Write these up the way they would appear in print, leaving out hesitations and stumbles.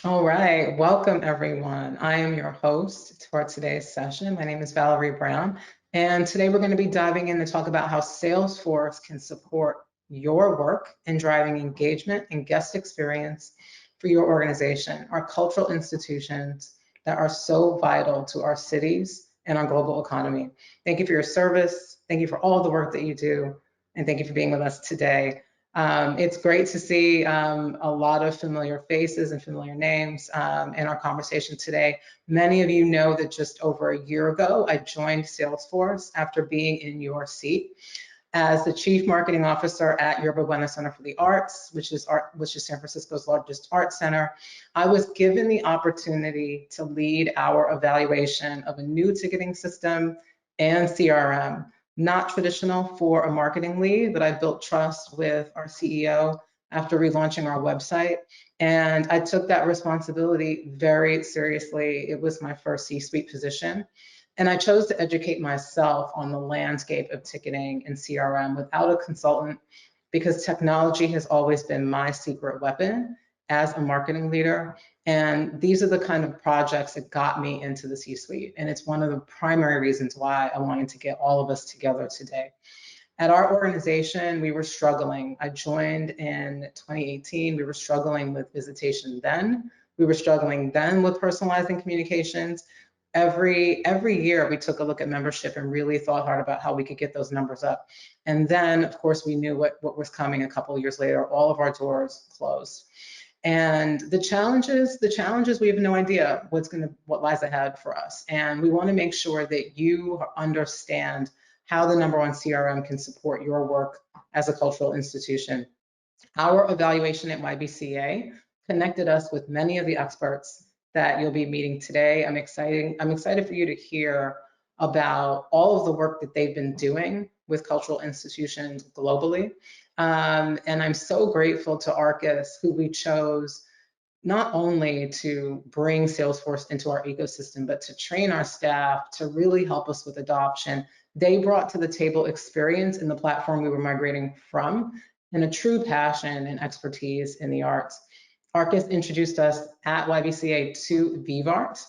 All right, welcome everyone. I am your host for today's session. My name is Valerie Brown, and today we're going to be diving in to talk about how Salesforce can support your work in driving engagement and guest experience for your organization, our cultural institutions that are so vital to our cities and our global economy. Thank you for your service. Thank you for all the work that you do, and thank you for being with us today. It's great to see a lot of familiar faces and familiar names in our conversation today. Many of you know that just over a year ago, I joined Salesforce after being in your seat as the Chief Marketing Officer at Yerba Buena Center for the Arts, which is San Francisco's largest art center. I was given the opportunity to lead our evaluation of a new ticketing system and CRM, not traditional for a marketing lead, but I built trust with our CEO after relaunching our website. And I took that responsibility very seriously. It was my first C-suite position. And I chose to educate myself on the landscape of ticketing and CRM without a consultant because technology has always been my secret weapon as a marketing leader. And these are the kind of projects that got me into the C-suite. And it's one of the primary reasons why I wanted to get all of us together today. At our organization, we were struggling. I joined in 2018. We were struggling with visitation then. We were struggling then with personalizing communications. Every year we took a look at membership and really thought hard about how we could get those numbers up. And then, of course, we knew what was coming a couple of years later. All of our doors closed. And the challenges, we have no idea what lies ahead for us. And we want to make sure that you understand how the #1 CRM can support your work as a cultural institution. Our evaluation at YBCA connected us with many of the experts that you'll be meeting today. I'm excited for you to hear about all of the work that they've been doing with cultural institutions globally. And I'm so grateful to Arkus, who we chose not only to bring Salesforce into our ecosystem, but to train our staff to really help us with adoption. They brought to the table experience in the platform we were migrating from and a true passion and expertise in the arts. Arkus introduced us at YBCA to Veevart,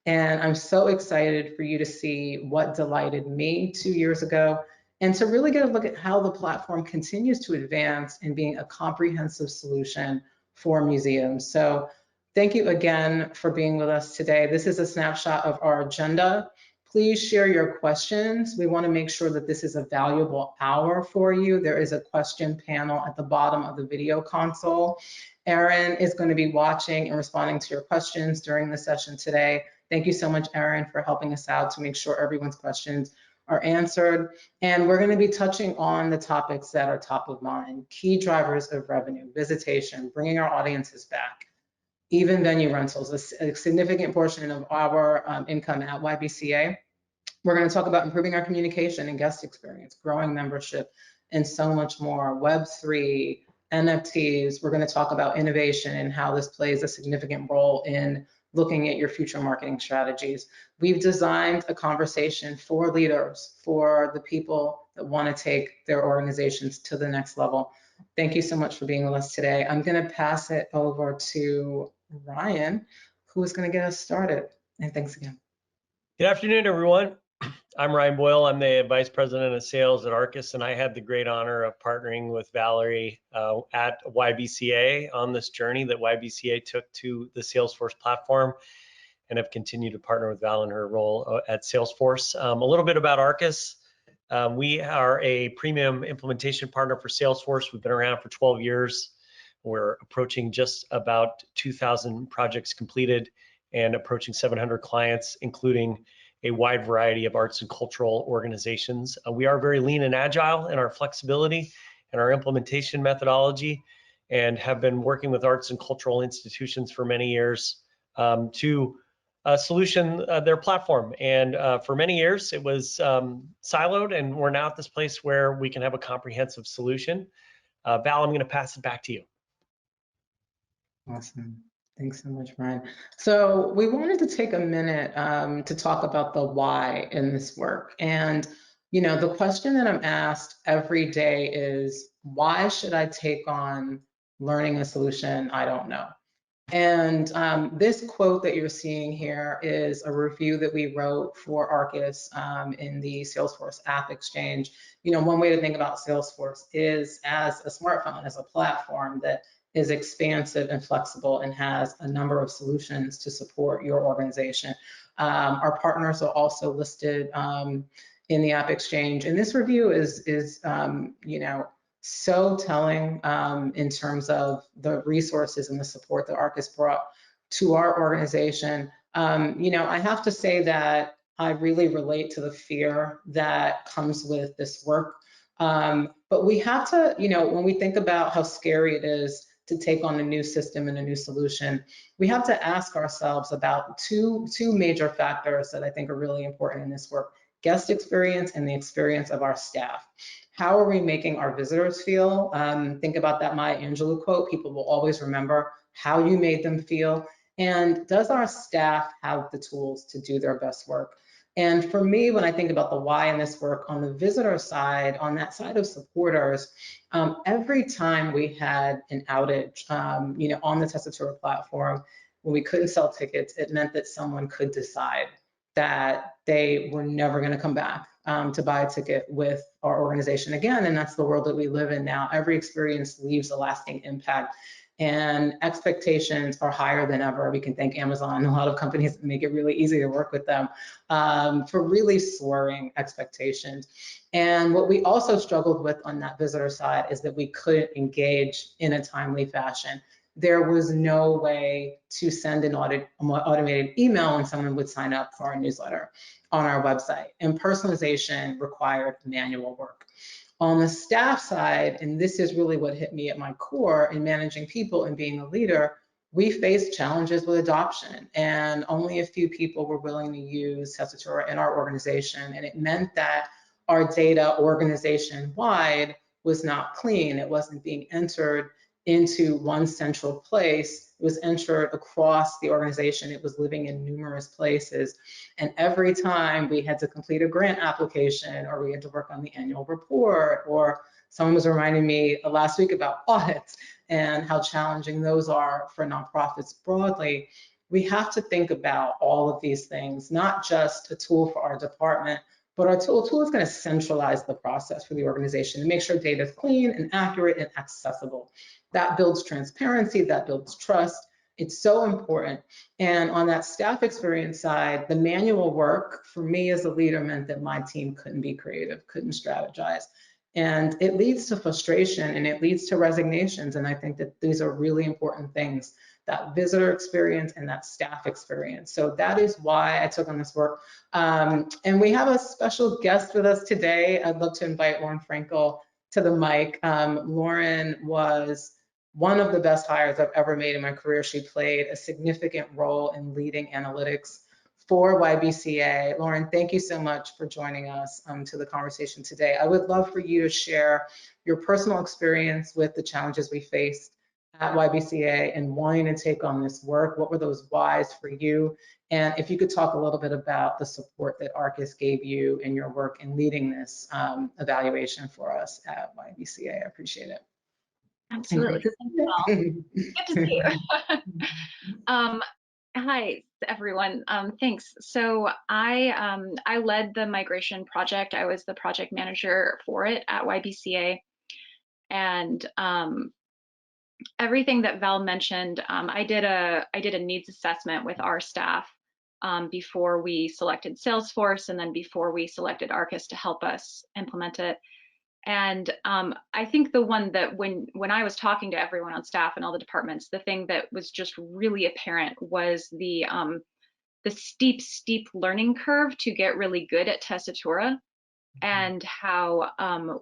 and I'm so excited for you to see what delighted me 2 years ago and to really get a look at how the platform continues to advance in being a comprehensive solution for museums. So thank you again for being with us today. This is a snapshot of our agenda. Please share your questions. We want to make sure that this is a valuable hour for you. There is a question panel at the bottom of the video console. Erin is going to be watching and responding to your questions during the session today. Thank you so much, Erin, for helping us out to make sure everyone's questions are answered. And we're going to be touching on the topics that are top of mind: key drivers of revenue, visitation, bringing our audiences back, even venue rentals, a significant portion of our income at YBCA. We're going to talk about improving our communication and guest experience, growing membership, and so much more. Web3, NFTs. We're going to talk about innovation and how this plays a significant role in looking at your future marketing strategies. We've designed a conversation for leaders, for the people that want to take their organizations to the next level. Thank you so much for being with us today. I'm going to pass it over to Ryan, who is going to get us started. And thanks again. Good afternoon, everyone. I'm Ryan Boyle. I'm the Vice President of Sales at Arkus, and I had the great honor of partnering with Valerie at YBCA on this journey that YBCA took to the Salesforce platform, and have continued to partner with Val in her role at Salesforce. A little bit about Arkus. We are a premium implementation partner for Salesforce. We've been around for 12 years. We're approaching just about 2,000 projects completed and approaching 700 clients, including a wide variety of arts and cultural organizations. We are very lean and agile in our flexibility and our implementation methodology, and have been working with arts and cultural institutions for many years to solution their platform. And for many years it was siloed, and we're now at this place where we can have a comprehensive solution. Val, I'm going to pass it back to you. Awesome. Thanks so much, Ryan. So we wanted to take a minute to talk about the why in this work. And, you know, the question that I'm asked every day is, why should I take on learning a solution I don't know? And this quote that you're seeing here is a review that we wrote for Arkus in the Salesforce App Exchange. You know, one way to think about Salesforce is as a smartphone, as a platform that is expansive and flexible and has a number of solutions to support your organization. Our partners are also listed in the App Exchange, and this review is you know, so telling in terms of the resources and the support that Arkus brought to our organization. You know, I have to say that I really relate to the fear that comes with this work. But we have to, you know, when we think about how scary it is to take on a new system and a new solution, we have to ask ourselves about two major factors that I think are really important in this work: guest experience and the experience of our staff. How are we making our visitors feel? Think about that Maya Angelou quote: people will always remember how you made them feel. And does our staff have the tools to do their best work? And for me, when I think about the why in this work, on the visitor side, on that side of supporters, every time we had an outage, you know, on the Testatura platform, when we couldn't sell tickets, it meant that someone could decide that they were never going to come back to buy a ticket with our organization again. And that's the world that we live in now. Every experience leaves a lasting impact, and expectations are higher than ever. We can thank Amazon and a lot of companies that make it really easy to work with them for really soaring expectations. And what we also struggled with on that visitor side is that we couldn't engage in a timely fashion. There was no way to send an automated email when someone would sign up for our newsletter on our website, and personalization required manual work. On the staff side, and this is really what hit me at my core in managing people and being a leader, we faced challenges with adoption, and only a few people were willing to use Testatura in our organization, and it meant that our data organization-wide was not clean. It wasn't being entered into one central place. It was entered across the organization. It was living in numerous places. And every time we had to complete a grant application, or we had to work on the annual report, or someone was reminding me last week about audits and how challenging those are for nonprofits broadly, we have to think about all of these things, not just a tool for our department, but our tool is going to centralize the process for the organization and make sure data is clean and accurate and accessible. That builds transparency, that builds trust. It's so important. And on that staff experience side, the manual work for me as a leader meant that my team couldn't be creative, couldn't strategize. And it leads to frustration and it leads to resignations. And I think that these are really important things, that visitor experience and that staff experience. So that is why I took on this work. And we have a special guest with us today. I'd love to invite Lauren Frankel to the mic. Lauren was one of the best hires I've ever made in my career. She played a significant role in leading analytics for YBCA. Lauren, thank you so much for joining us to the conversation today. I would love for you to share your personal experience with the challenges we faced at YBCA and wanting to take on this work. What were those whys for you? And if you could talk a little bit about the support that Arkus gave you in your work in leading this evaluation for us at YBCA. I appreciate it. Absolutely. Good to see you. Hi, everyone. Thanks. So I led the migration project. I was the project manager for it at YBCA, and everything that Val mentioned, I did a needs assessment with our staff before we selected Salesforce, and then before we selected Arkus to help us implement it. And I think the one that when I was talking to everyone on staff and all the departments, the thing that was just really apparent was the steep learning curve to get really good at Testatura, and how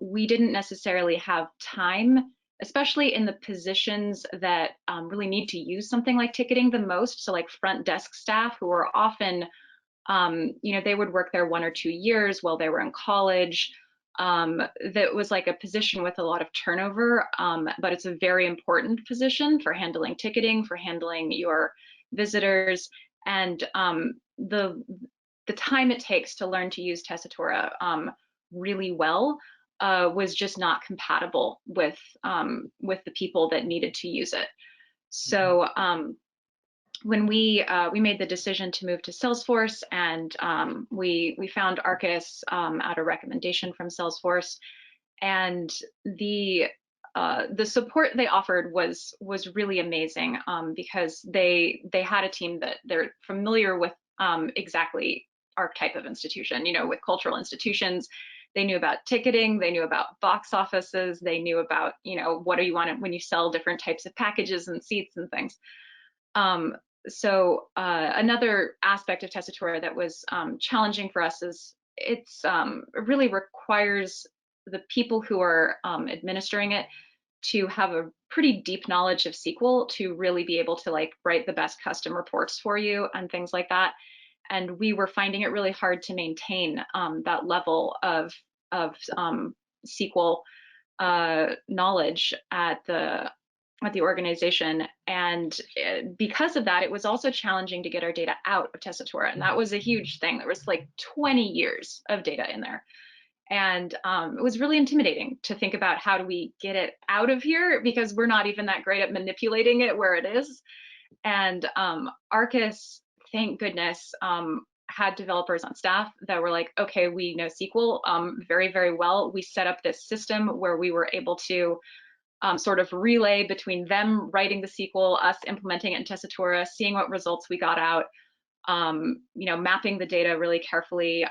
we didn't necessarily have time, especially in the positions that really need to use something like ticketing the most. So like front desk staff, who are often, you know, they would work there 1 or 2 years while they were in college. That was like a position with a lot of turnover, but it's a very important position for handling ticketing, for handling your visitors, and the time it takes to learn to use Testatura really well was just not compatible with the people that needed to use it. So when we made the decision to move to Salesforce, and we found Arkus at a recommendation from Salesforce, and the support they offered was really amazing, because they had a team that they're familiar with exactly our type of institution. You know, with cultural institutions, they knew about ticketing, they knew about box offices, they knew about, you know, what do you want when you sell different types of packages and seats and things. So another aspect of Tessitura that was challenging for us is it really requires the people who are administering it to have a pretty deep knowledge of SQL to really be able to like write the best custom reports for you and things like that. And we were finding it really hard to maintain that level of SQL knowledge at the organization. And because of that, it was also challenging to get our data out of Tessitura. And that was a huge thing. There was like 20 years of data in there. And it was really intimidating to think about how do we get it out of here, because we're not even that great at manipulating it where it is. And Arkus, thank goodness, had developers on staff that were like, okay, we know SQL very, very well. We set up this system where we were able to sort of relay between them writing the SQL, us implementing it in Tessitura, seeing what results we got out, you know, mapping the data really carefully.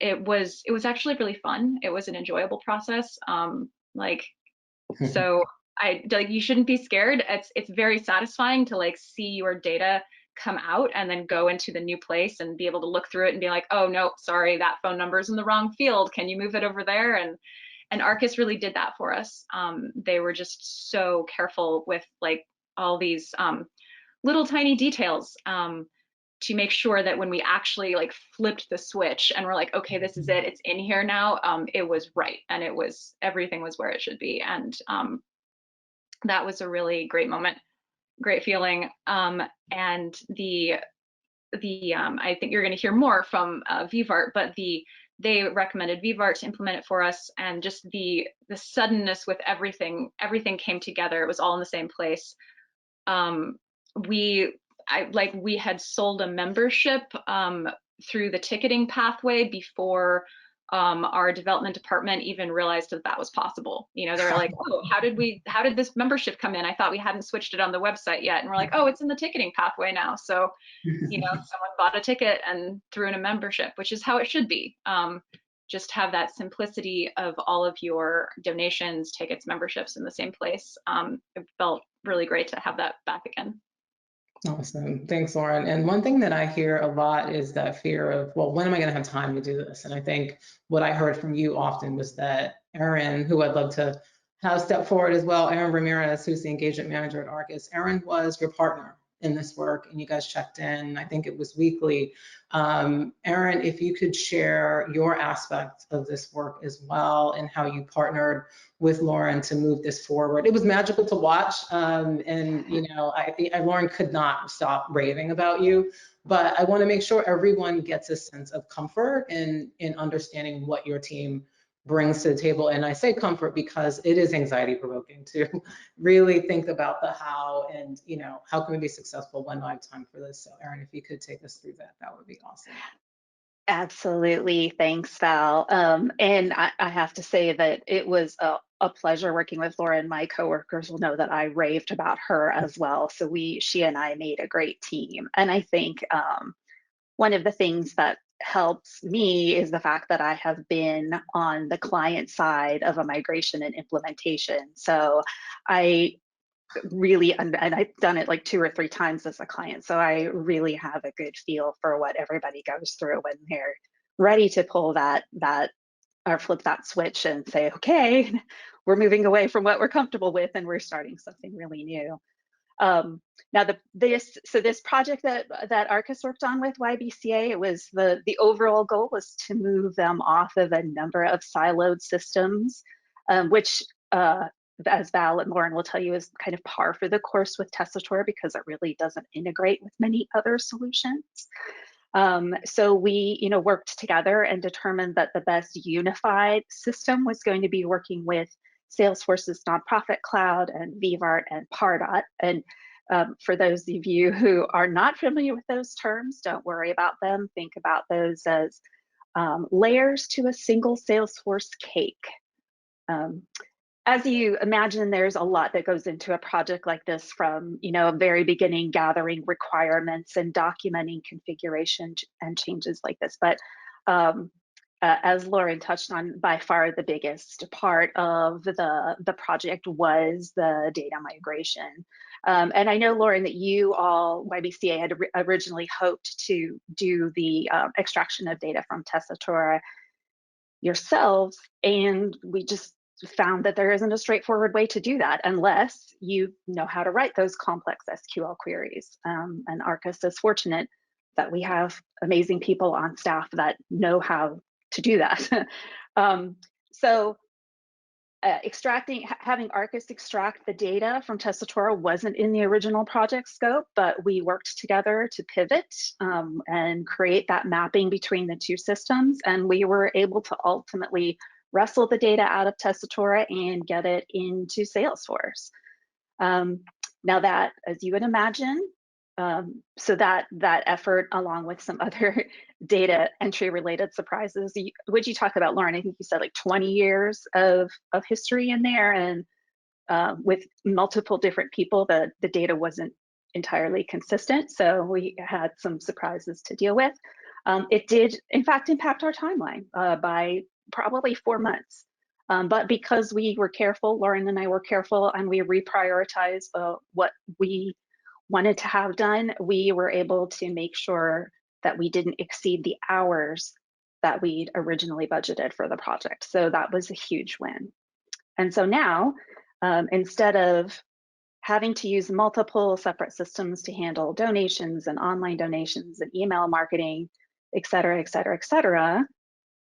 It was actually really fun. It was an enjoyable process. So you shouldn't be scared. It's very satisfying to like see your data come out and then go into the new place and be able to look through it and be like, oh no, sorry, that phone number's in the wrong field. Can you move it over there? And Arkus really did that for us. They were just so careful with like all these little tiny details to make sure that when we actually like flipped the switch and we're like, okay, this is it, it's in here now, it was right, and everything was where it should be. And that was a really great moment, great feeling. And I think you're going to hear more from Veevart, but they recommended Veevart to implement it for us, and just the suddenness with everything came together. It was all in the same place. We had sold a membership through the ticketing pathway before our development department even realized that was possible. You know, they're like, oh, how did this membership come in? I thought we hadn't switched it on the website yet. And we're like, oh, it's in the ticketing pathway now. So, you know, someone bought a ticket and threw in a membership, which is how it should be. Just have that simplicity of all of your donations, tickets, memberships in the same place. It felt really great to have that back again. Awesome. Thanks, Lauren. And one thing that I hear a lot is that fear of, well, when am I going to have time to do this? And I think what I heard from you often was that Erin, who I'd love to have step forward as well, Erin Ramirez, who's the engagement manager at Arkus. Erin was your partner in this work, and you guys checked in, I think it was weekly. Erin, if you could share your aspect of this work as well and how you partnered with Lauren to move this forward. It was magical to watch, and you know, I think Lauren could not stop raving about you, but I want to make sure everyone gets a sense of comfort in understanding what your team brings to the table. And I say comfort because it is anxiety provoking to really think about the how, and you know, how can we be successful when I have time for this? So Erin, if you could take us through that, that would be awesome. Absolutely. Thanks, Val. And I have to say that it was a pleasure working with Lauren. My coworkers will know that I raved about her as well. So she and I made a great team. And I think one of the things that helps me is the fact that I have been on the client side of a migration and implementation. So I really, and I've done it like 2 or 3 times as a client. So I really have a good feel for what everybody goes through when they're ready to pull that or flip that switch and say, okay, we're moving away from what we're comfortable with and we're starting something really new. Now this project that Arkus worked on with YBCA, it was the overall goal was to move them off of a number of siloed systems, which as Val and Lauren will tell you is kind of par for the course with Tessitura because it really doesn't integrate with many other solutions. So we, you know, worked together and determined that the best unified system was going to be working with Salesforce's nonprofit cloud and Veevart and Pardot. And For those of you who are not familiar with those terms, don't worry about them. Think about those as layers to a single Salesforce cake. As you imagine, there's a lot that goes into a project like this, from a very beginning, gathering requirements and documenting configuration and changes like this. But as Lauren touched on, by far the biggest part of the project was the data migration. And I know, Lauren, that you all, YBCA, had originally hoped to do the extraction of data from Tessitura yourselves, and we just found that there isn't a straightforward way to do that unless you know how to write those complex SQL queries. And Arkus is fortunate that we have amazing people on staff that know how to do that. Having Arkus extract the data from Tessitura wasn't in the original project scope, but we worked together to pivot and create that mapping between the two systems. And we were able to ultimately wrestle the data out of Tessitura and get it into Salesforce. Now that, as you would imagine, so that effort, along with some other data entry related surprises, would you talk about, Lauren? I think you said like 20 years of history in there, and with multiple different people, the data wasn't entirely consistent. So we had some surprises to deal with. It did, in fact, impact our timeline by probably 4 months. But because we were careful, Lauren and I were careful, and we reprioritized what we wanted to have done, we were able to make sure that we didn't exceed the hours that we'd originally budgeted for the project. So that was a huge win. And so now, instead of having to use multiple separate systems to handle donations and online donations and email marketing, et cetera, et cetera, et cetera,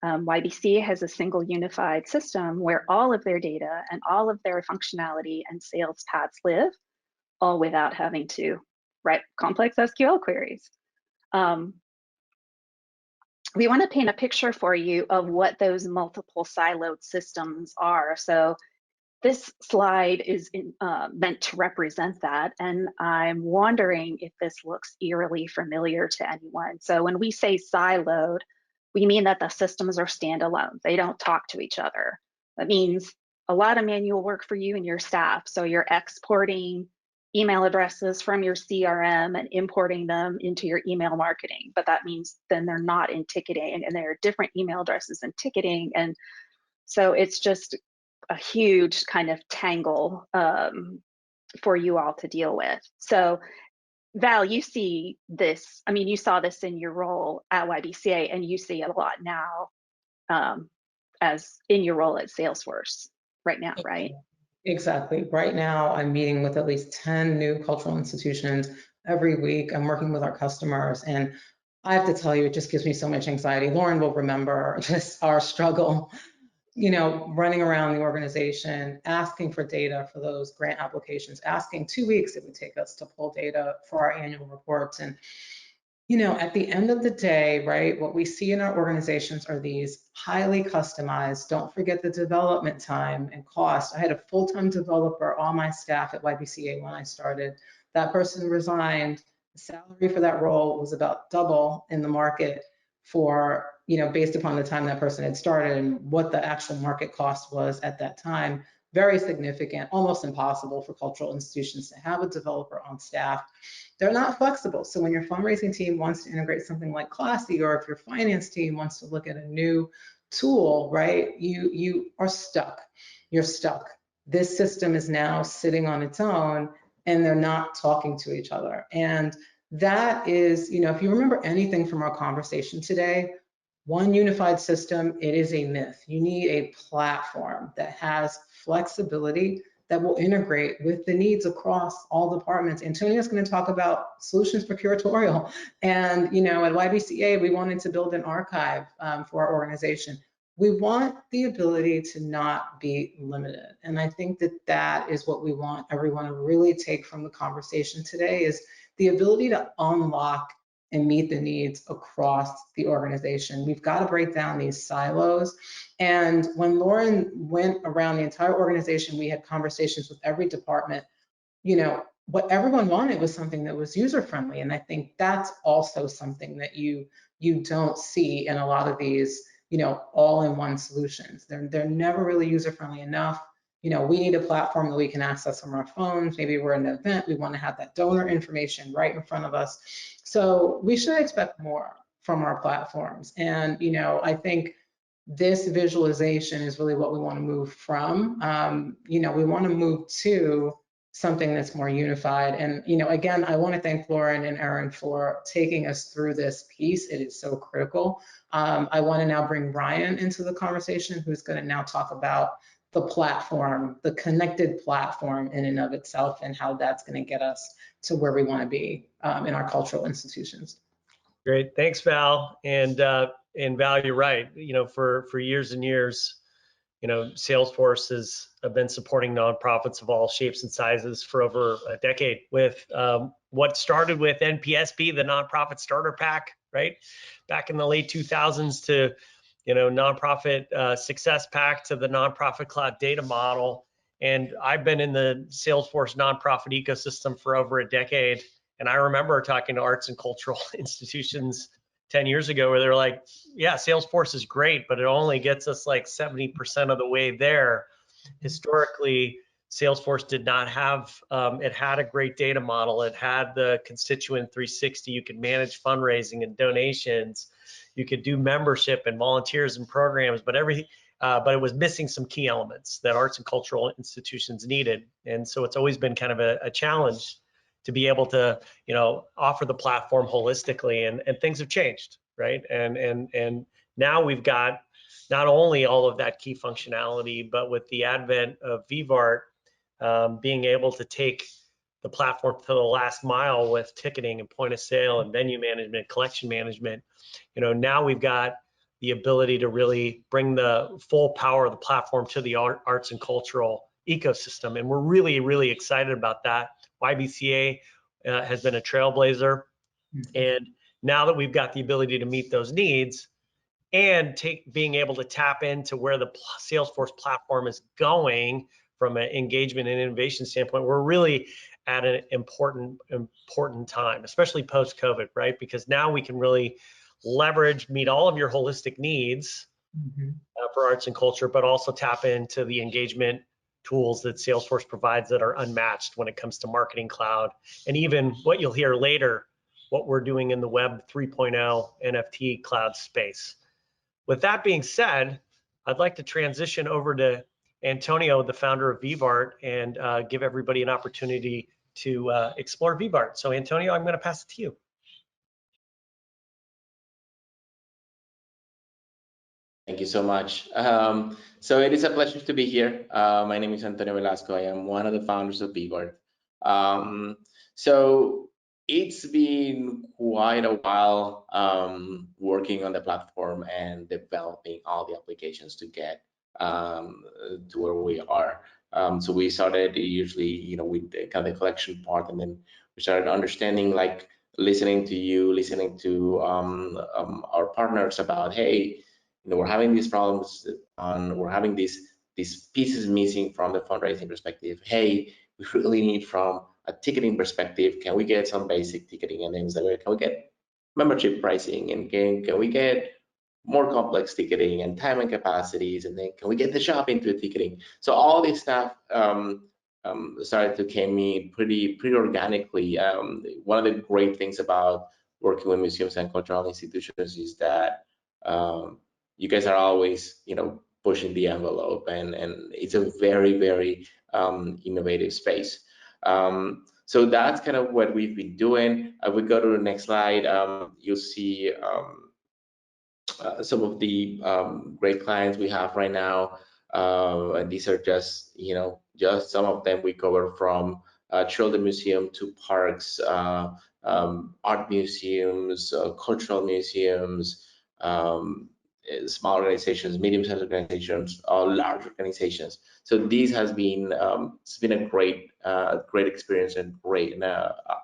YBCA has a single unified system where all of their data and all of their functionality and sales paths live, all without having to write complex SQL queries. We want to paint a picture for you of what those multiple siloed systems are. So this slide is meant to represent that, and I'm wondering if this looks eerily familiar to anyone. So when we say siloed, we mean that the systems are standalone. They don't talk to each other. That means a lot of manual work for you and your staff. So you're exporting email addresses from your CRM and importing them into your email marketing. But that means then they're not in ticketing, and there are different email addresses in ticketing. And so it's just a huge kind of tangle for you all to deal with. So Val, you see this, I mean, you saw this in your role at YBCA, and you see it a lot now as in your role at Salesforce right now, right? Exactly. Right now, I'm meeting with at least 10 new cultural institutions every week. I'm working with our customers, and I have to tell you, it just gives me so much anxiety. Lauren will remember just our struggle, running around the organization, asking for data for those grant applications, asking 2 weeks it would take us to pull data for our annual reports. And at the end of the day, right, what we see in our organizations are these highly customized, don't forget the development time and cost. I had a full-time developer on my staff at YBCA when I started. That person resigned. The salary for that role was about double in the market for, based upon the time that person had started and what the actual market cost was at that time. Very significant, almost impossible for cultural institutions to have a developer on staff. They're not flexible. So when your fundraising team wants to integrate something like Classy, or if your finance team wants to look at a new tool, right, you are stuck. You're stuck. This system is now sitting on its own, and they're not talking to each other. And that is, if you remember anything from our conversation today, one unified system, it is a myth. You need a platform that has flexibility, that will integrate with the needs across all departments. Antonia's going to talk about solutions for curatorial. And, at YBCA, we wanted to build an archive for our organization. We want the ability to not be limited. And I think that is what we want everyone to really take from the conversation today, is the ability to unlock and meet the needs across the organization. We've got to break down these silos. And when Lauren went around the entire organization, we had conversations with every department. what everyone wanted was something that was user-friendly. And I think that's also something that you don't see in a lot of these, all-in-one solutions. They're never really user-friendly enough. We need a platform that we can access from our phones. Maybe we're in an event, we want to have that donor information right in front of us. So we should expect more from our platforms. And, I think this visualization is really what we want to move from. We want to move to something that's more unified. And, again, I want to thank Lauren and Erin for taking us through this piece. It is so critical. I want to now bring Brian into the conversation, who's going to now talk about the platform, the connected platform in and of itself, and how that's going to get us to where we want to be in our cultural institutions. Great, thanks, Val. And Val, you're right. For years and years, Salesforce has been supporting nonprofits of all shapes and sizes for over a decade with what started with NPSP, the Nonprofit Starter Pack, right? Back in the late 2000s to, Nonprofit Success Pack to the Nonprofit Cloud Data Model. And I've been in the Salesforce nonprofit ecosystem for over a decade. And I remember talking to arts and cultural institutions 10 years ago where they're like, yeah, Salesforce is great, but it only gets us like 70% of the way there. Historically, Salesforce did not have, it had a great data model. It had the constituent 360. You could manage fundraising and donations. You could do membership and volunteers and programs, but it was missing some key elements that arts and cultural institutions needed. And so it's always been kind of a challenge to be able to, offer the platform holistically, and things have changed, right? And now we've got not only all of that key functionality, but with the advent of Veevart, being able to take the platform to the last mile with ticketing and point of sale and venue management, collection management, now we've got the ability to really bring the full power of the platform to the arts and cultural ecosystem. And we're really, really excited about that. YBCA has been a trailblazer. And now that we've got the ability to meet those needs and being able to tap into where the Salesforce platform is going from an engagement and innovation standpoint, we're really at an important time, especially post-COVID, right? Because now we can really meet all of your holistic needs for arts and culture, but also tap into the engagement tools that Salesforce provides that are unmatched when it comes to Marketing Cloud, and even what you'll hear later, what we're doing in the Web 3.0 NFT cloud space. With that being said, I'd like to transition over to Antonio, the founder of Veevart, and give everybody an opportunity to explore Veevart. So Antonio, I'm going to pass it to you. Thank you so much. So it is a pleasure to be here. My name is Antonio Velasco. I am one of the founders of Veevart. So it's been quite a while working on the platform and developing all the applications to get to where we are. So we started usually, with the kind of collection part, and then we started understanding, like listening to you, listening to our partners about, hey, we're having these problems we're having these pieces missing from the fundraising perspective. Hey, we really need from a ticketing perspective, can we get some basic ticketing? And then can we get membership pricing? And can we get more complex ticketing and time and capacities? And then can we get the shop into ticketing? So all this stuff started to come in pretty organically. One of the great things about working with museums and cultural institutions is that you guys are always, pushing the envelope, and it's a very, very innovative space. So that's kind of what we've been doing. We go to the next slide. You'll see some of the great clients we have right now. And these are just, just some of them we cover, from children museum to parks, art museums, cultural museums, small organizations, medium-sized organizations, large organizations. So this has been it's been a great experience and great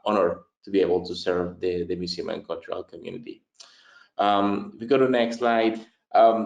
honor to be able to serve the museum and cultural community. If we go to the next slide,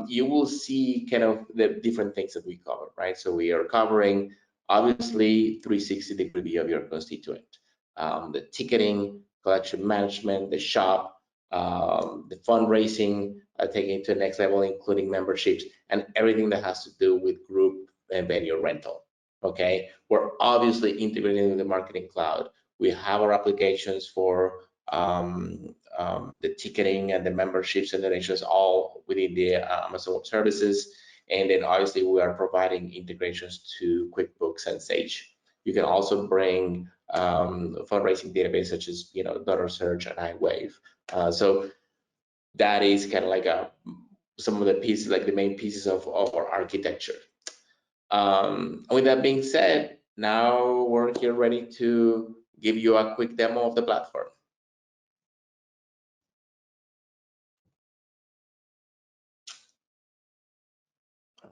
you will see kind of the different things that we cover, right? So we are covering obviously 360-degree view of your constituent. the ticketing, collection management, the shop, the fundraising, taking it to the next level, including memberships and everything that has to do with group and venue rental. Okay, we're obviously integrating with the Marketing Cloud. We have our applications for the ticketing and the memberships and donations all within the Amazon Web Services. And then obviously we are providing integrations to QuickBooks and Sage. You can also bring fundraising database such as Donor Search and iWave. So that is kind of like some of the pieces, like the main pieces of our architecture. With that being said, now we're here ready to give you a quick demo of the platform.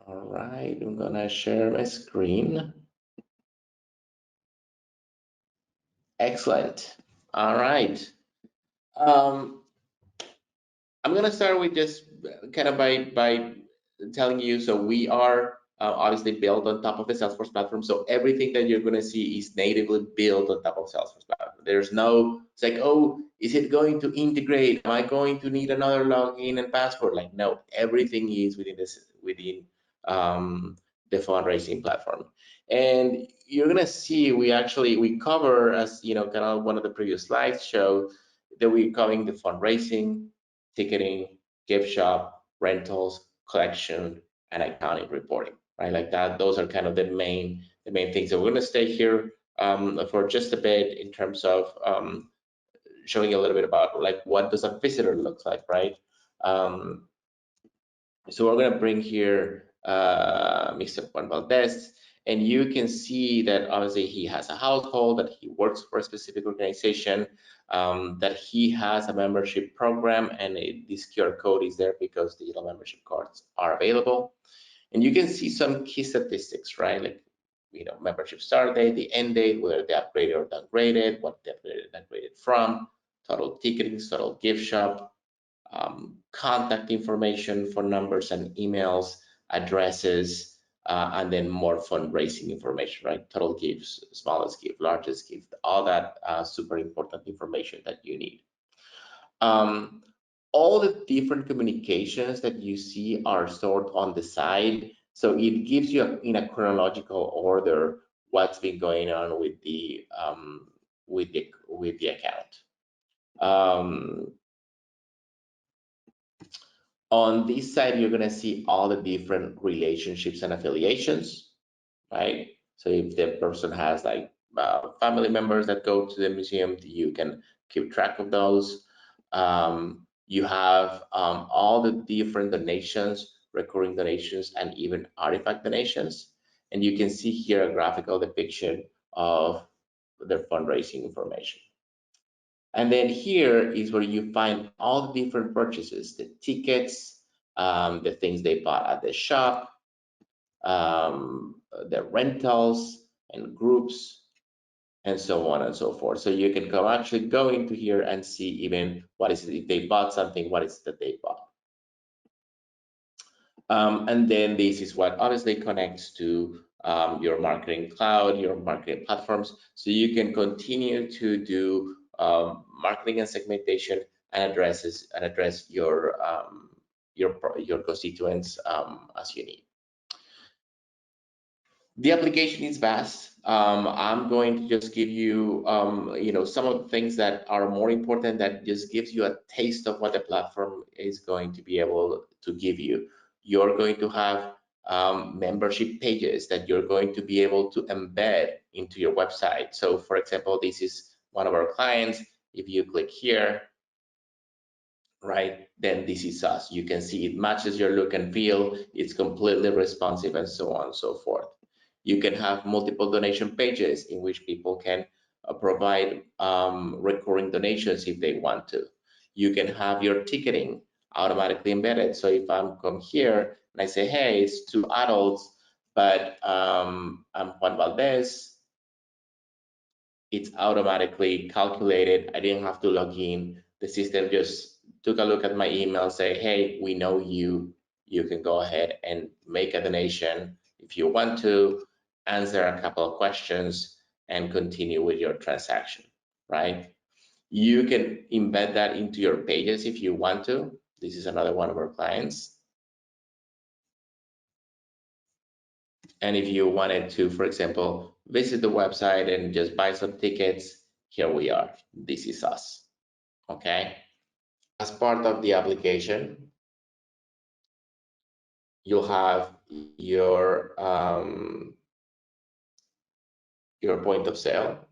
All right, I'm gonna share my screen. Excellent. All right. I'm gonna start with just kind of by telling you, so we are obviously built on top of the Salesforce platform. So everything that you're gonna see is natively built on top of Salesforce platform. There's no, it's like, oh, is it going to integrate? Am I going to need another login and password? Like, no, everything is within the fundraising platform. And you're gonna see we cover, as kind of one of the previous slides showed, that we're covering the fundraising, ticketing, gift shop, rentals, collection, and accounting reporting, right? Like that, those are kind of the main things. So we're gonna stay here for just a bit in terms of showing you a little bit about like what does a visitor look like, right? So we're gonna bring here Mr. Juan Valdez, and you can see that obviously he has a household, that he works for a specific organization, that he has a membership program, and this QR code is there because digital membership cards are available. And you can see some key statistics, right? Like, membership start date, the end date, whether they upgraded or downgraded, what they upgraded from, total ticketing, total gift shop, contact information, phone numbers and emails, addresses, and then more fundraising information, right? Total gifts, smallest gift, largest gift, all that super important information that you need. All the different communications that you see are stored on the side, so it gives you in a chronological order what's been going on with the account. On this side, you're going to see all the different relationships and affiliations, right? So if the person has like family members that go to the museum, you can keep track of those. You have all the different donations, recurring donations, and even artifact donations. And you can see here a graphical depiction of their fundraising information. And then here is where you find all the different purchases, the tickets, the things they bought at the shop, the rentals and groups, and so on and so forth. So you can actually go into here and see even what is it, if they bought something, what is it that they bought. And then this is what obviously connects to your marketing cloud, your marketing platforms, so you can continue to do marketing and segmentation and address your constituents as you need. The application is vast. I'm going to just give you, some of the things that are more important, that just gives you a taste of what the platform is going to be able to give you. You're going to have membership pages that you're going to be able to embed into your website. So for example, this is one of our clients. If you click here, right, then this is us. You can see it matches your look and feel. It's completely responsive and so on and so forth. You can have multiple donation pages in which people can provide recurring donations if they want to. You can have your ticketing automatically embedded. So if I come here and I say, hey, it's 2 adults, but I'm Juan Valdez, it's automatically calculated. I didn't have to log in. The system just took a look at my email, say, hey, we know you. You can go ahead and make a donation if you want to, answer a couple of questions, and continue with your transaction. right? You can embed that into your pages if you want to. This is another one of our clients. And if you wanted to, for example, visit the website and just buy some tickets, here we are. This is us, okay? As part of the application, you'll have your point of sale,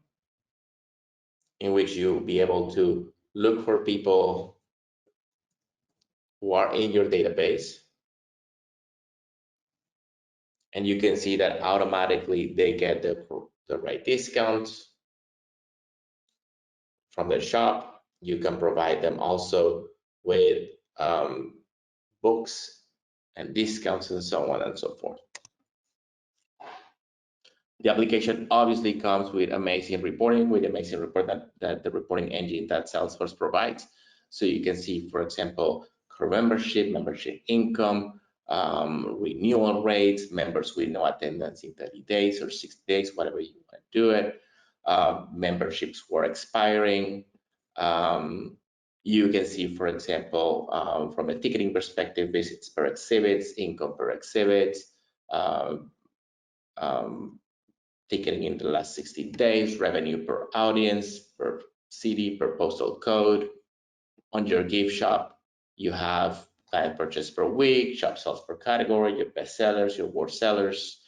in which you'll be able to look for people who are in your database. And you can see that automatically they get the right discounts from their shop. You can provide them also with books and discounts and so on and so forth. The application obviously comes with amazing reporting, that the reporting engine that Salesforce provides. So you can see, for example, core membership income, renewal rates, members with no attendance in 30 days or 60 days, whatever you want to do it, memberships who are expiring. You can see, for example, from a ticketing perspective, visits per exhibits, income per exhibits, ticketing in the last 60 days, revenue per audience, per city, per postal code. On your gift shop, you have client purchase per week, shop sales per category, your best sellers, your worst sellers,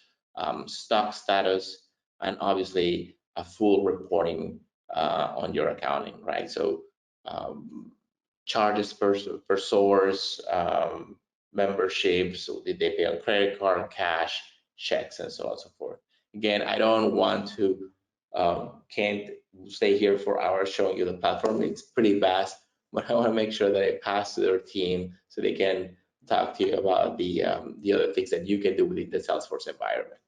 stock status, and obviously a full reporting on your accounting, right? So charges per source, memberships, so did they pay on credit card, cash, checks, and so on and so forth. Again, I don't want to, can't stay here for hours showing you the platform. It's pretty vast, but I want to make sure that I pass to their team so they can talk to you about the other things that you can do within the Salesforce environment.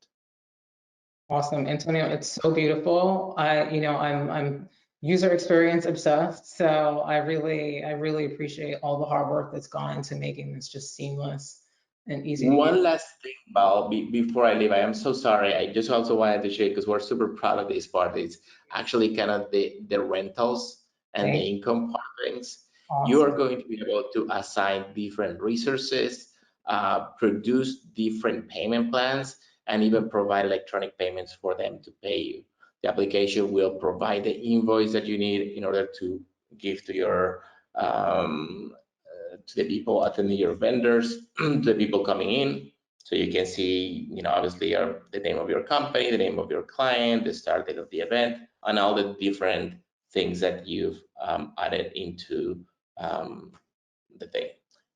Awesome, Antonio, it's so beautiful. I'm user experience obsessed, so I really appreciate all the hard work that's gone into making this just seamless and easy to use. One last thing, Val, before I leave, I am so sorry. I just also wanted to share, because we're super proud of this part. It's actually kind of the rentals and the income part of things. Awesome. You are going to be able to assign different resources, produce different payment plans, and even provide electronic payments for them to pay you. The application will provide the invoice that you need in order to give to your to the people attending your vendors, to the people coming in. So you can see, obviously the name of your company, the name of your client, the start date of the event, and all the different things that you've added into the thing.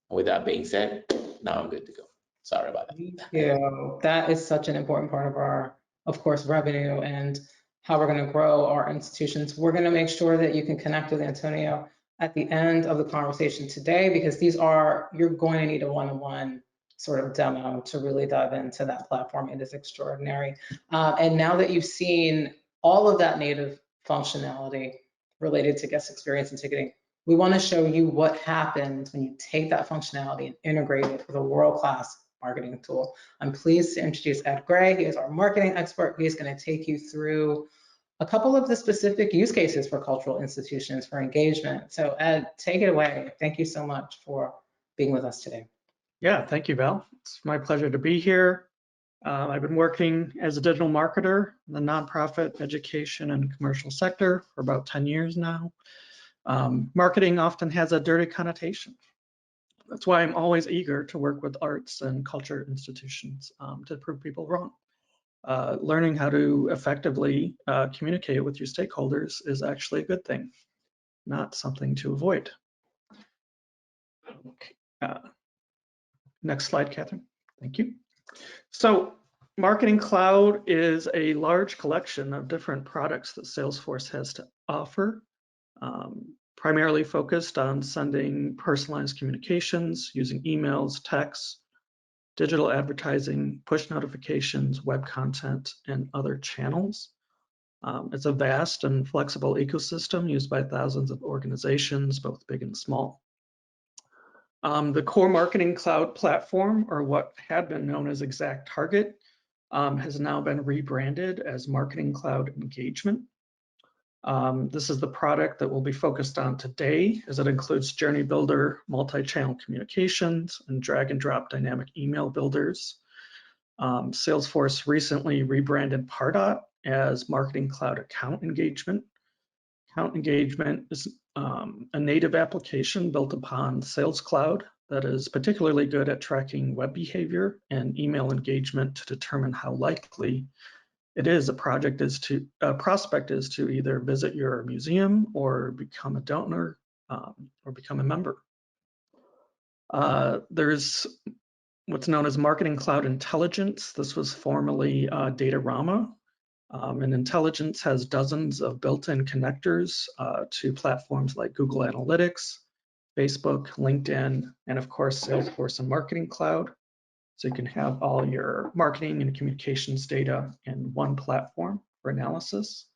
With that being said, now I'm good to go. Sorry about that. Thank you. That is such an important part of our, of course, revenue and how we're going to grow our institutions. We're going to make sure that you can connect with Antonio at the end of the conversation today, because you're going to need a one-on-one sort of demo to really dive into that platform. It is extraordinary. And now that you've seen all of that native functionality related to guest experience and ticketing, we want to show you what happens when you take that functionality and integrate it with a world-class marketing tool. I'm pleased to introduce Ed Gray. He is our marketing expert. He's going to take you through a couple of the specific use cases for cultural institutions for engagement. So Ed, take it away. Thank you so much for being with us today. Yeah, thank you, Val. It's my pleasure to be here. I've been working as a digital marketer in the nonprofit, education, and commercial sector for about 10 years now. Marketing often has a dirty connotation. That's why I'm always eager to work with arts and culture institutions to prove people wrong. Learning how to effectively communicate with your stakeholders is actually a good thing, not something to avoid. Okay. Next slide, Catherine. Thank you. So Marketing Cloud is a large collection of different products that Salesforce has to offer, primarily focused on sending personalized communications using emails, texts, digital advertising, push notifications, web content, and other channels. It's a vast and flexible ecosystem used by thousands of organizations, both big and small. The core Marketing Cloud platform, or what had been known as ExactTarget, has now been rebranded as Marketing Cloud Engagement. This is the product that we'll be focused on today, as it includes Journey Builder, multi-channel communications, and drag and drop dynamic email builders. Salesforce recently rebranded Pardot as Marketing Cloud Account Engagement. Account Engagement is a native application built upon Sales Cloud that is particularly good at tracking web behavior and email engagement to determine how likely it is a prospect is to either visit your museum or become a donor or become a member. There's what's known as Marketing Cloud Intelligence. This was formerly Datarama. And Intelligence has dozens of built-in connectors to platforms like Google Analytics, Facebook, LinkedIn, and of course, Salesforce and Marketing Cloud. So you can have all your marketing and communications data in one platform for analysis.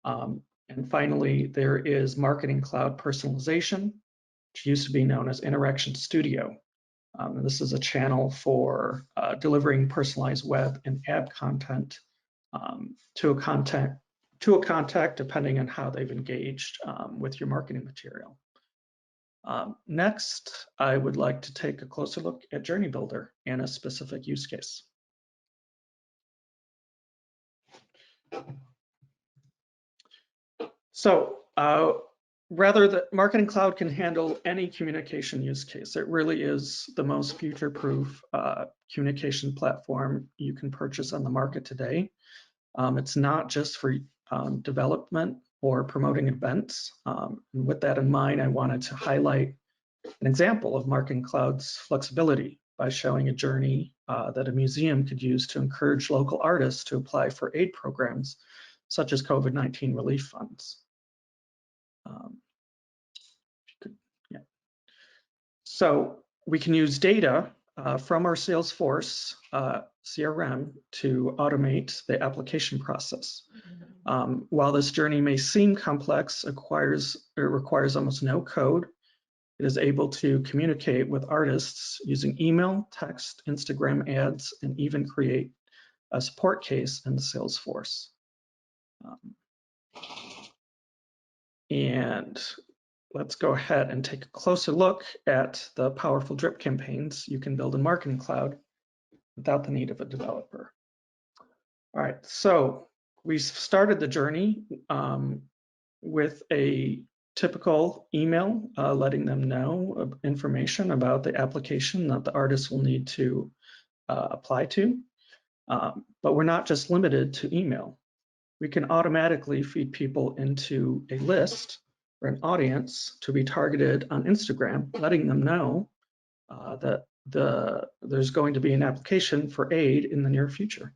And finally, there is Marketing Cloud Personalization, which used to be known as Interaction Studio. And this is a channel for delivering personalized web and app content to a contact depending on how they've engaged with your marketing material. Next, I would like to take a closer look at Journey Builder and a specific use case. So rather, the Marketing Cloud can handle any communication use case. It really is the most future-proof communication platform you can purchase on the market today. It's not just for development or promoting events. And with that in mind, I wanted to highlight an example of Marketing Cloud's flexibility by showing a journey that a museum could use to encourage local artists to apply for aid programs, such as COVID-19 relief funds. So we can use data from our Salesforce CRM to automate the application process. While this journey may seem complex, it requires almost no code. It is able to communicate with artists using email, text, Instagram ads, and even create a support case in Salesforce. And let's go ahead and take a closer look at the powerful drip campaigns you can build in Marketing Cloud without the need of a developer. All right, so we started the journey with a typical email letting them know information about the application that the artist will need to apply to. But we're not just limited to email. We can automatically feed people into a list or an audience to be targeted on Instagram, letting them know that there's going to be an application for aid in the near future.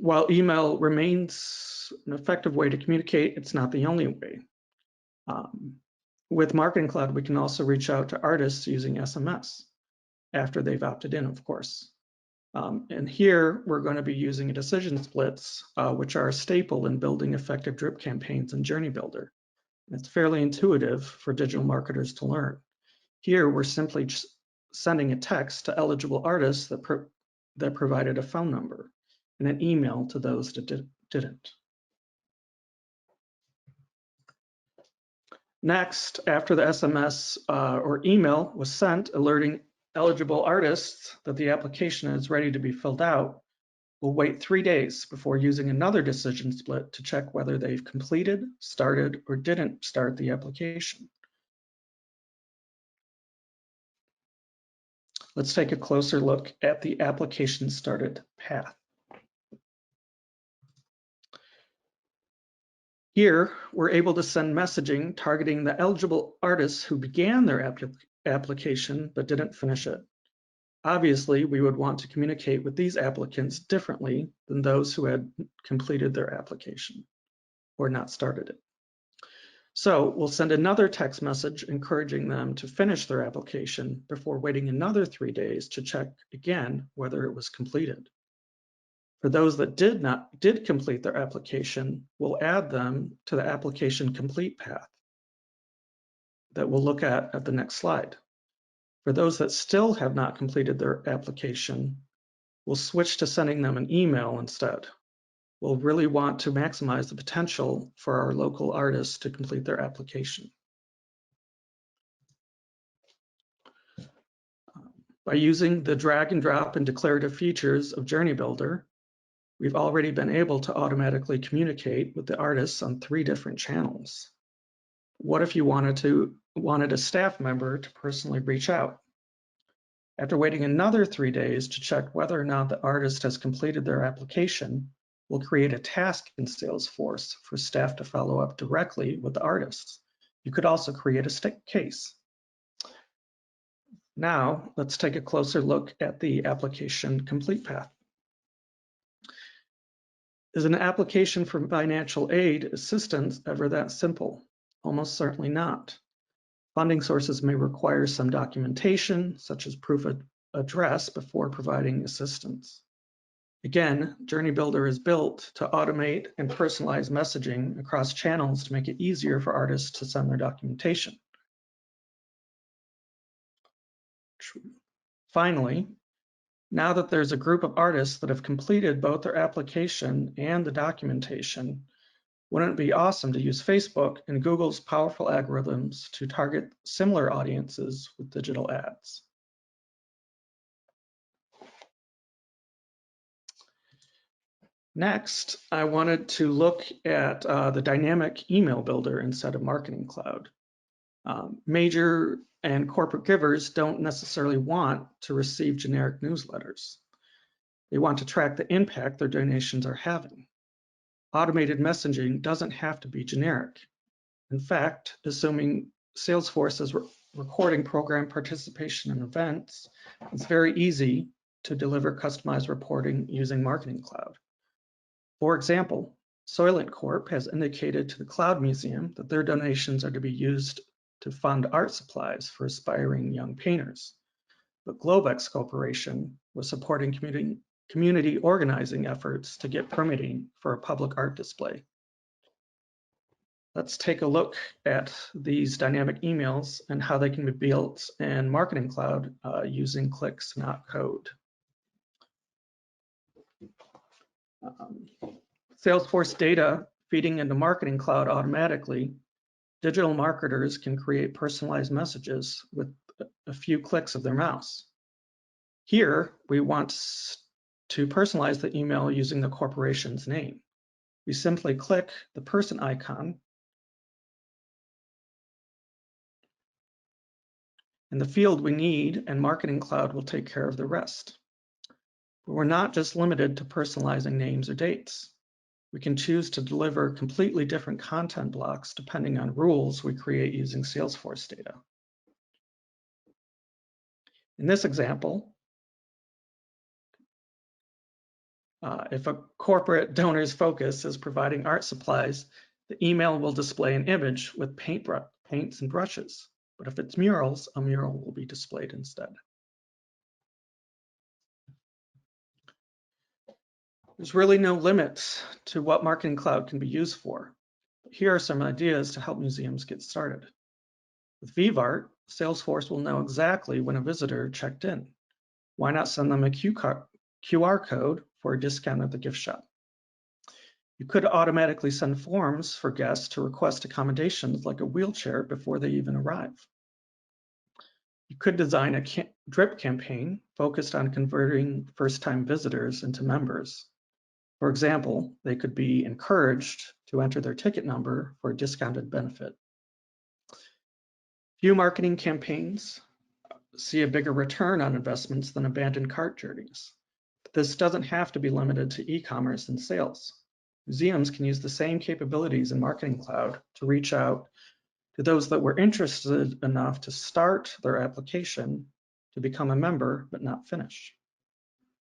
While email remains an effective way to communicate, it's not the only way. With Marketing Cloud, we can also reach out to artists using SMS after they've opted in, of course. And here we're going to be using a decision splits, which are a staple in building effective drip campaigns in Journey Builder. It's fairly intuitive for digital marketers to learn. Here we're simply just sending a text to eligible artists that provided a phone number and an email to those that didn't. Next, after the SMS or email was sent alerting eligible artists that the application is ready to be filled out, we'll wait 3 days before using another decision split to check whether they've completed, started, or didn't start the application. Let's take a closer look at the application started path. Here, we're able to send messaging targeting the eligible artists who began their application but didn't finish it. Obviously, we would want to communicate with these applicants differently than those who had completed their application or not started it. So we'll send another text message encouraging them to finish their application before waiting another 3 days to check again whether it was completed. For those that did complete their application, we'll add them to the application complete path that we'll look at the next slide. For those that still have not completed their application, we'll switch to sending them an email instead. We'll really want to maximize the potential for our local artists to complete their application. By using the drag and drop and declarative features of Journey Builder, we've already been able to automatically communicate with the artists on 3 different channels. What if you wanted a staff member to personally reach out? After waiting another 3 days to check whether or not the artist has completed their application, we'll create a task in Salesforce for staff to follow up directly with the artists. You could also create a case. Now, let's take a closer look at the application complete path. Is an application for financial aid assistance ever that simple? Almost certainly not. Funding sources may require some documentation, such as proof of address, before providing assistance. Again, Journey Builder is built to automate and personalize messaging across channels to make it easier for artists to send their documentation. Finally, now that there's a group of artists that have completed both their application and the documentation, wouldn't it be awesome to use Facebook and Google's powerful algorithms to target similar audiences with digital ads? Next, I wanted to look at the dynamic email builder instead of Marketing Cloud. Major and corporate givers don't necessarily want to receive generic newsletters. They want to track the impact their donations are having. Automated messaging doesn't have to be generic. In fact, assuming Salesforce is recording program participation in events, it's very easy to deliver customized reporting using Marketing Cloud. For example, Soylent Corp has indicated to the Cloud Museum that their donations are to be used to fund art supplies for aspiring young painters. But Globex Corporation was supporting community organizing efforts to get permitting for a public art display. Let's take a look at these dynamic emails and how they can be built in Marketing Cloud using clicks, not code. Salesforce data feeding into Marketing Cloud automatically, digital marketers can create personalized messages with a few clicks of their mouse. Here, we want to personalize the email using the corporation's name. We simply click the person icon in the field we need, and Marketing Cloud will take care of the rest. But we're not just limited to personalizing names or dates. We can choose to deliver completely different content blocks depending on rules we create using Salesforce data. In this example, if a corporate donor's focus is providing art supplies, the email will display an image with paints and brushes. But if it's murals, a mural will be displayed instead. There's really no limits to what Marketing Cloud can be used for. Here are some ideas to help museums get started. With Veevart, Salesforce will know exactly when a visitor checked in. Why not send them a QR code for a discount at the gift shop? You could automatically send forms for guests to request accommodations like a wheelchair before they even arrive. You could design a drip campaign focused on converting first-time visitors into members. For example, they could be encouraged to enter their ticket number for a discounted benefit. Few marketing campaigns see a bigger return on investments than abandoned cart journeys. But this doesn't have to be limited to e-commerce and sales. Museums can use the same capabilities in Marketing Cloud to reach out to those that were interested enough to start their application to become a member, but not finish.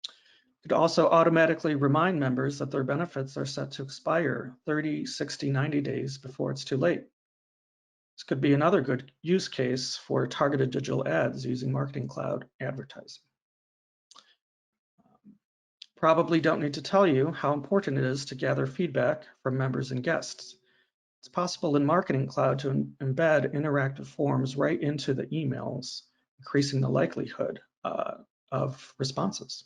You could also automatically remind members that their benefits are set to expire 30, 60, 90 days before it's too late. This could be another good use case for targeted digital ads using Marketing Cloud advertising. Probably don't need to tell you how important it is to gather feedback from members and guests. It's possible in Marketing Cloud to embed interactive forms right into the emails, increasing the likelihood of responses.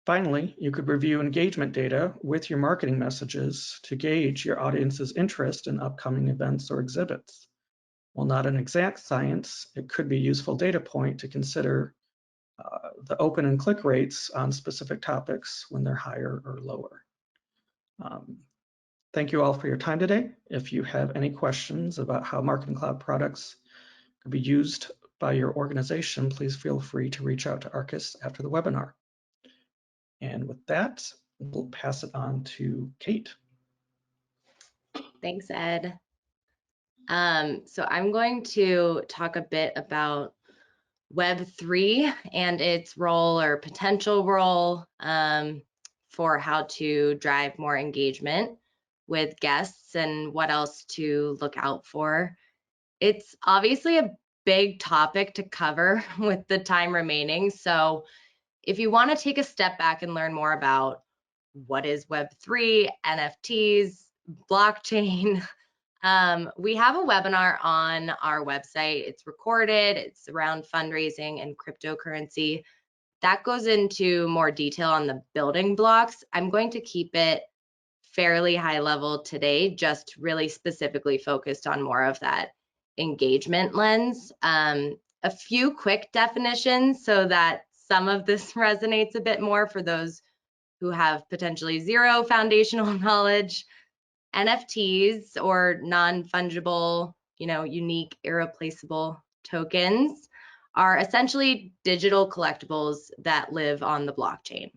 Finally, you could review engagement data with your marketing messages to gauge your audience's interest in upcoming events or exhibits. While not an exact science, it could be a useful data point to consider the open and click rates on specific topics when they're higher or lower. Thank you all for your time today. If you have any questions about how Marketing Cloud products could be used by your organization, please feel free to reach out to Arkus after the webinar. And with that, we'll pass it on to Kate. Thanks, Ed. So I'm going to talk a bit about Web3 and its role or potential role for how to drive more engagement with guests and what else to look out for. It's obviously a big topic to cover with the time remaining. So if you want to take a step back and learn more about what is Web3, NFTs, blockchain, we have a webinar on our website. It's recorded. It's around fundraising and cryptocurrency. That goes into more detail on the building blocks. I'm going to keep it fairly high level today, just really specifically focused on more of that engagement lens. A few quick definitions so that some of this resonates a bit more for those who have potentially zero foundational knowledge. NFTs, or non-fungible, unique, irreplaceable tokens, are essentially digital collectibles that live on the blockchain.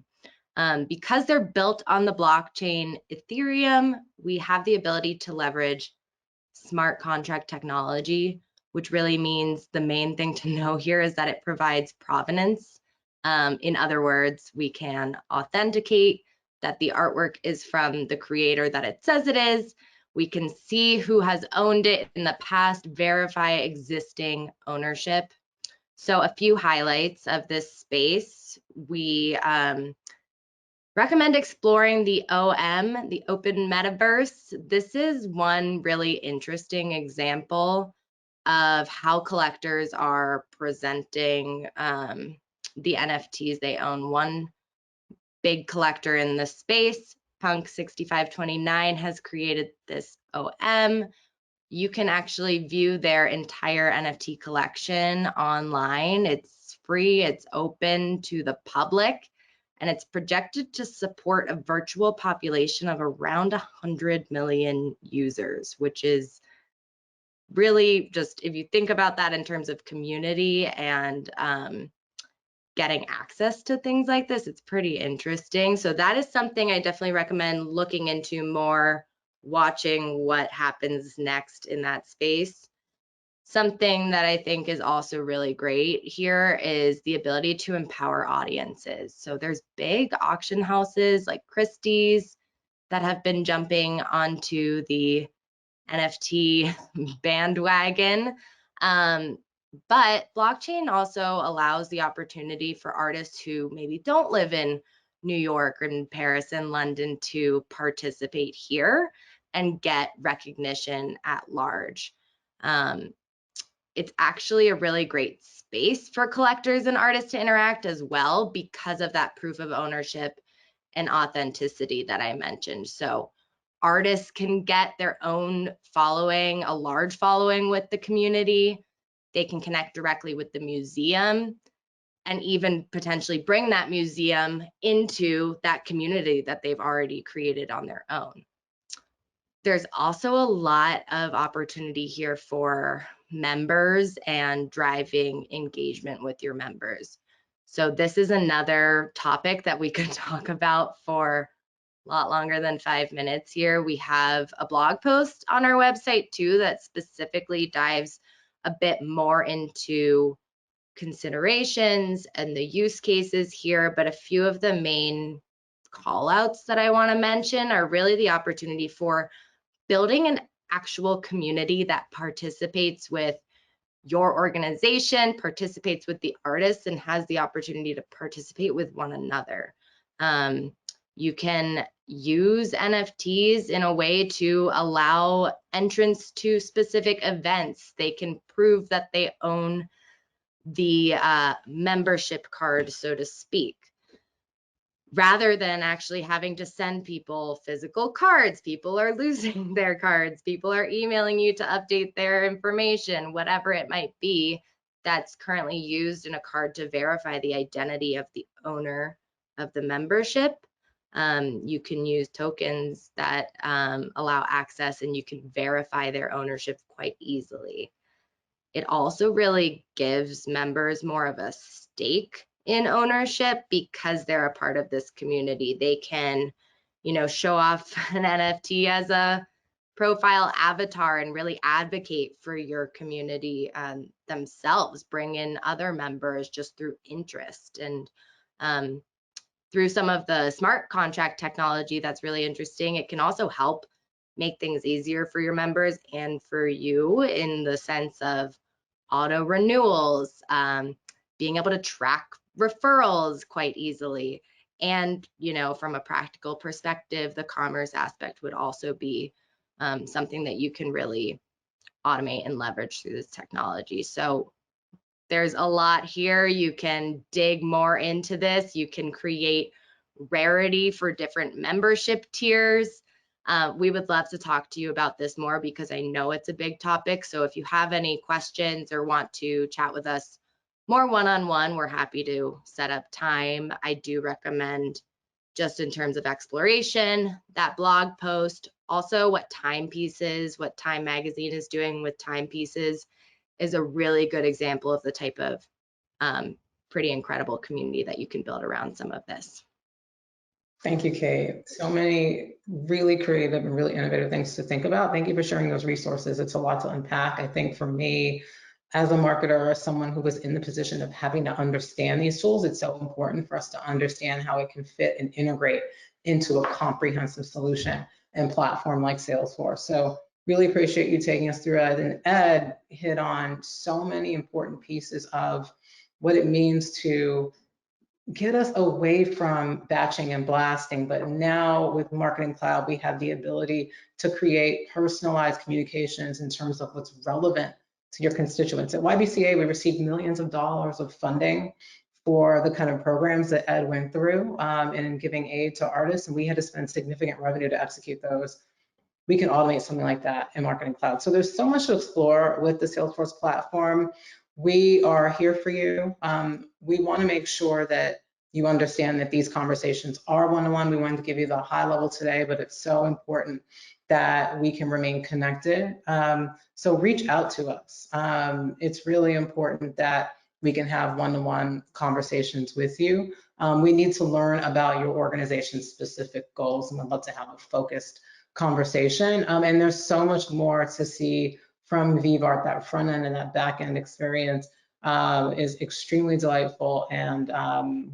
Because they're built on the blockchain Ethereum, we have the ability to leverage smart contract technology, which really means the main thing to know here is that it provides provenance. In other words, we can authenticate that the artwork is from the creator that it says it is. We can see who has owned it in the past, verify existing ownership. So a few highlights of this space. We recommend exploring the OM, the Open Metaverse. This is one really interesting example of how collectors are presenting the NFTs they own. One big collector in the space, Punk6529, has created this OM. You can actually view their entire NFT collection online. It's free, it's open to the public, and it's projected to support a virtual population of around 100 million users, which is really just, if you think about that in terms of community and getting access to things like this, it's pretty interesting. So that is something I definitely recommend looking into more, watching what happens next in that space. Something that I think is also really great here is the ability to empower audiences. So there's big auction houses like Christie's that have been jumping onto the NFT bandwagon. But blockchain also allows the opportunity for artists who maybe don't live in New York and Paris and London to participate here and get recognition at large. It's actually a really great space for collectors and artists to interact as well because of that proof of ownership and authenticity that I mentioned. So artists can get their own following, a large following with the community. They can connect directly with the museum and even potentially bring that museum into that community that they've already created on their own. There's also a lot of opportunity here for members and driving engagement with your members. So this is another topic that we could talk about for a lot longer than 5 minutes here. We have a blog post on our website too that specifically dives a bit more into considerations and the use cases here, but a few of the main call outs that I want to mention are really the opportunity for building an actual community that participates with your organization, participates with the artists, and has the opportunity to participate with one another. You can use NFTs in a way to allow entrance to specific events. They can prove that they own the membership card, so to speak. Rather than actually having to send people physical cards, people are losing their cards, people are emailing you to update their information, whatever it might be that's currently used in a card to verify the identity of the owner of the membership. You can use tokens that allow access, and you can verify their ownership quite easily. It also really gives members more of a stake in ownership because they're a part of this community. They can, show off an NFT as a profile avatar and really advocate for your community themselves, bring in other members just through interest. And through some of the smart contract technology that's really interesting, it can also help make things easier for your members and for you in the sense of auto renewals, being able to track referrals quite easily. And, from a practical perspective, the commerce aspect would also be something that you can really automate and leverage through this technology. So there's a lot here. You can dig more into this. You can create rarity for different membership tiers. We would love to talk to you about this more because I know it's a big topic. So if you have any questions or want to chat with us more one-on-one, we're happy to set up time. I do recommend, just in terms of exploration, that blog post. Also, what Timepieces, what Time Magazine is doing with Timepieces is a really good example of the type of pretty incredible community that you can build around some of this. Thank you, Kate. So many really creative and really innovative things to think about. Thank you for sharing those resources. It's a lot to unpack. I think for me, as a marketer, as someone who was in the position of having to understand these tools, it's so important for us to understand how it can fit and integrate into a comprehensive solution and platform like Salesforce. So really appreciate you taking us through it. And Ed hit on so many important pieces of what it means to get us away from batching and blasting. But now with Marketing Cloud, we have the ability to create personalized communications in terms of what's relevant to your constituents. At YBCA, we received millions of dollars of funding for the kind of programs that Ed went through in giving aid to artists, and we had to spend significant revenue to execute those. We can automate something like that in Marketing Cloud. So there's so much to explore with the Salesforce platform. We are here for you. We want to make sure that you understand that these conversations are one-on-one. We wanted to give you the high level today, but it's so important that we can remain connected. So reach out to us. It's really important that we can have one-to-one conversations with you. We need to learn about your organization's specific goals, and we'd love to have a focused conversation. And there's so much more to see from Veevart. That front end and that back end experience is extremely delightful, and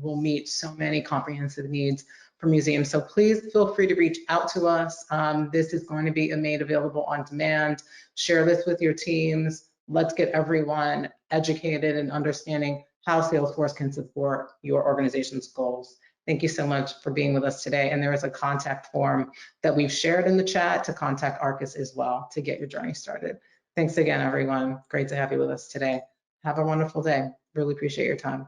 will meet so many comprehensive needs for museums. So please feel free to reach out to us. This is going to be made available on demand. Share this with your teams. Let's get everyone educated and understanding how Salesforce can support your organization's goals. Thank you so much for being with us today. And there is a contact form that we've shared in the chat to contact Arkus as well to get your journey started. Thanks again, everyone. Great to have you with us today. Have a wonderful day. Really appreciate your time.